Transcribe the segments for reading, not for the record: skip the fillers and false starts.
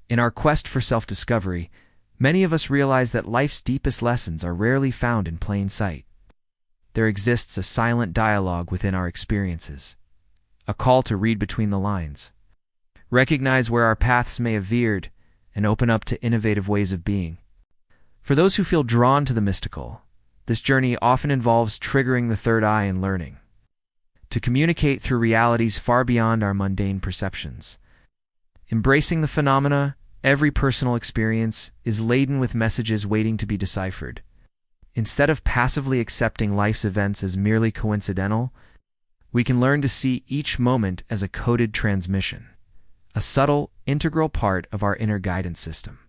In our quest for self-discovery, many of us realize that life's deepest lessons are rarely found in plain sight. There exists a silent dialogue within our experiences, a call to read between the lines, recognize where our paths may have veered, and open up to innovative ways of being. For those who feel drawn to the mystical, this journey often involves triggering the third eye and learning to communicate through realities far beyond our mundane perceptions. Embracing the phenomena, every personal experience is laden with messages waiting to be deciphered. Instead of passively accepting life's events as merely coincidental, we can learn to see each moment as a coded transmission, a subtle, integral part of our inner guidance system.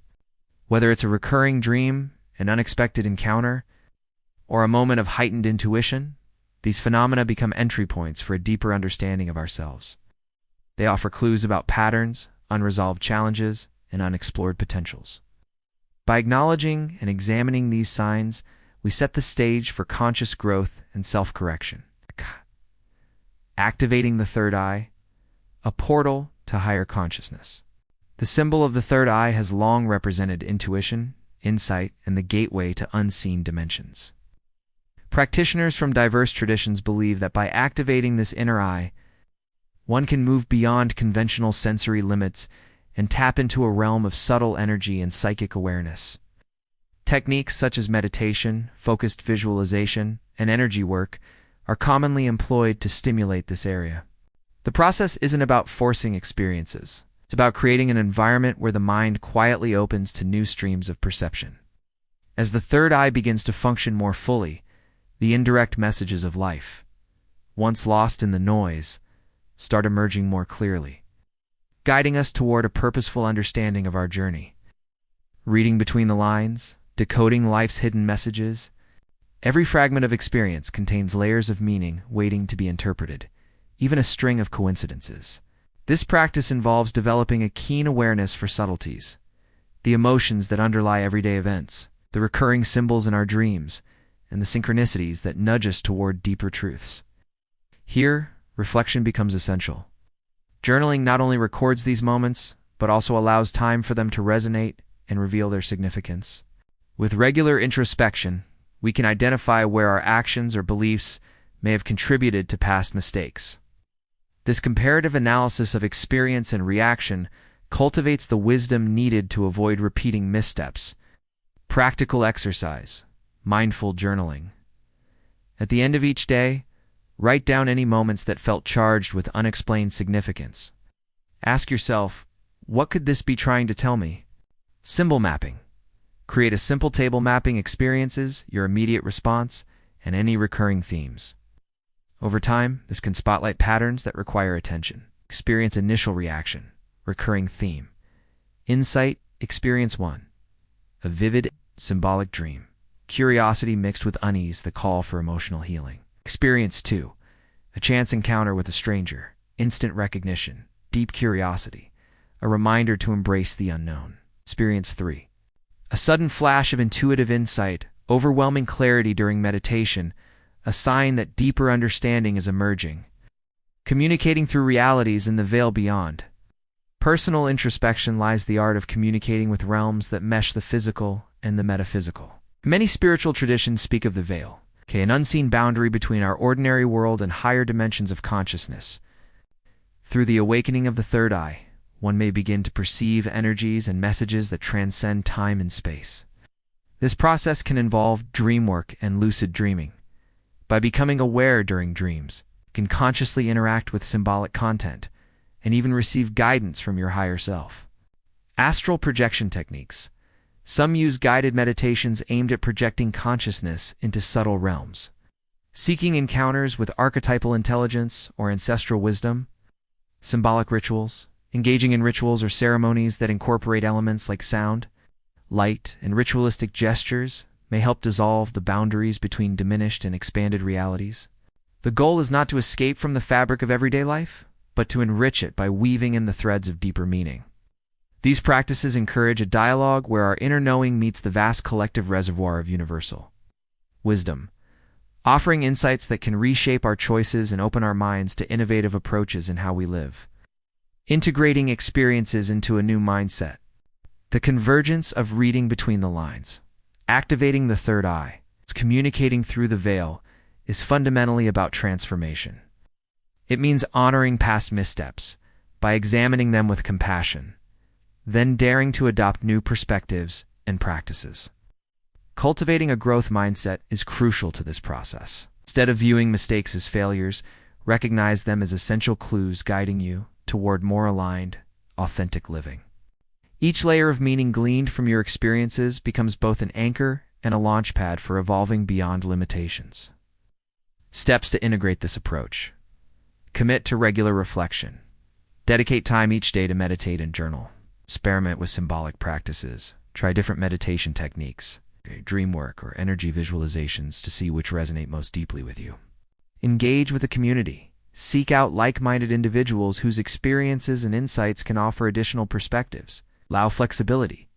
Whether it's a recurring dream, an unexpected encounter, or a moment of heightened intuition, these phenomena become entry points for a deeper understanding of ourselves. They offer clues about patterns, unresolved challenges, and unexplored potentials. By acknowledging and examining these signs, we set the stage for conscious growth and self-correction. Activating the third eye, a portal to higher consciousness. The symbol of the third eye has long represented intuition, insight, and the gateway to unseen dimensions. Practitioners from diverse traditions believe that by activating this inner eye, one can move beyond conventional sensory limits and tap into a realm of subtle energy and psychic awareness. Techniques such as meditation, focused visualization, and energy work are commonly employed to stimulate this area. The process isn't about forcing experiences. It's about creating an environment where the mind quietly opens to new streams of perception. As the third eye begins to function more fully, the indirect messages of life, once lost in the noise, start emerging more clearly, guiding us toward a purposeful understanding of our journey. Reading between the lines, decoding life's hidden messages, every fragment of experience contains layers of meaning waiting to be interpreted, even a string of coincidences. This practice involves developing a keen awareness for subtleties, the emotions that underlie everyday events, the recurring symbols in our dreams, and the synchronicities that nudge us toward deeper truths. Here, reflection becomes essential. Journaling not only records these moments, but also allows time for them to resonate and reveal their significance. With regular introspection, we can identify where our actions or beliefs may have contributed to past mistakes. This comparative analysis of experience and reaction cultivates the wisdom needed to avoid repeating missteps. Practical exercise, mindful journaling. At the end of each day, write down any moments that felt charged with unexplained significance. Ask yourself, what could this be trying to tell me? Symbol mapping. Create a simple table mapping experiences, your immediate response, and any recurring themes. Over time, this can spotlight patterns that require attention. Experience initial reaction, recurring theme. Insight, experience 1. A vivid, symbolic dream. Curiosity mixed with unease, the call for emotional healing. Experience 2. A chance encounter with a stranger. Instant recognition, deep curiosity. A reminder to embrace the unknown. Experience 3. A sudden flash of intuitive insight, overwhelming clarity during meditation, a sign that deeper understanding is emerging. Communicating through realities in the veil beyond. Personal introspection lies the art of communicating with realms that mesh the physical and the metaphysical. Many spiritual traditions speak of the veil, an unseen boundary between our ordinary world and higher dimensions of consciousness. Through the awakening of the third eye, one may begin to perceive energies and messages that transcend time and space. This process can involve dream work and lucid dreaming. By becoming aware during dreams, you can consciously interact with symbolic content and even receive guidance from your higher self. Astral projection techniques. Some use guided meditations aimed at projecting consciousness into subtle realms. Seeking encounters with archetypal intelligence or ancestral wisdom. Symbolic rituals. Engaging in rituals or ceremonies that incorporate elements like sound, light, and ritualistic gestures may help dissolve the boundaries between diminished and expanded realities. The goal is not to escape from the fabric of everyday life, but to enrich it by weaving in the threads of deeper meaning. These practices encourage a dialogue where our inner knowing meets the vast collective reservoir of universal wisdom, offering insights that can reshape our choices and open our minds to innovative approaches in how we live. Integrating experiences into a new mindset. The convergence of reading between the lines, activating the third eye, communicating through the veil, is fundamentally about transformation. It means honoring past missteps by examining them with compassion, then daring to adopt new perspectives and practices. Cultivating a growth mindset is crucial to this process. Instead of viewing mistakes as failures, recognize them as essential clues guiding you toward more aligned, authentic living. Each layer of meaning gleaned from your experiences becomes both an anchor and a launchpad for evolving beyond limitations. Steps to integrate this approach. Commit to regular reflection. Dedicate time each day to meditate and journal. Experiment with symbolic practices. Try different meditation techniques, dream work, or energy visualizations to see which resonate most deeply with you. Engage with a community. Seek out like-minded individuals whose experiences and insights can offer additional perspectives. Allow flexibility.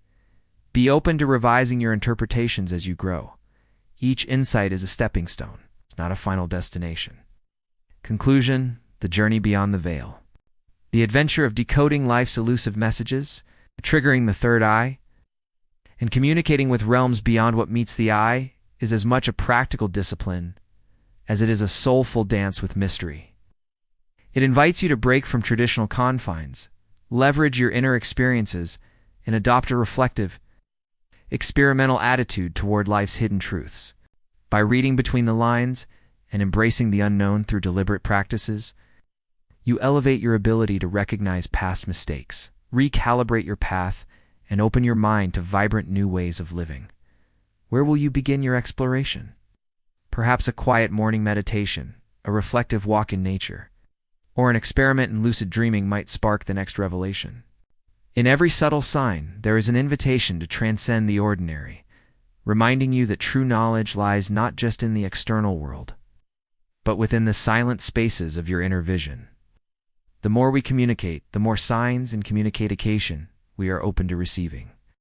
Be open to revising your interpretations as you grow. Each insight is a stepping stone. It's not a final destination. Conclusion: the journey beyond the veil. The adventure of decoding life's elusive messages, triggering the third eye, and communicating with realms beyond what meets the eye is as much a practical discipline as it is a soulful dance with mystery. It invites you to break from traditional confines, leverage your inner experiences, and adopt a reflective, experimental attitude toward life's hidden truths. By reading between the lines and embracing the unknown through deliberate practices, you elevate your ability to recognize past mistakes, recalibrate your path, and open your mind to vibrant new ways of living. Where will you begin your exploration? Perhaps a quiet morning meditation, a reflective walk in nature, or an experiment in lucid dreaming might spark the next revelation. In every subtle sign, there is an invitation to transcend the ordinary, reminding you that true knowledge lies not just in the external world, but within the silent spaces of your inner vision. The more we communicate, the more signs and communication we are open to receiving.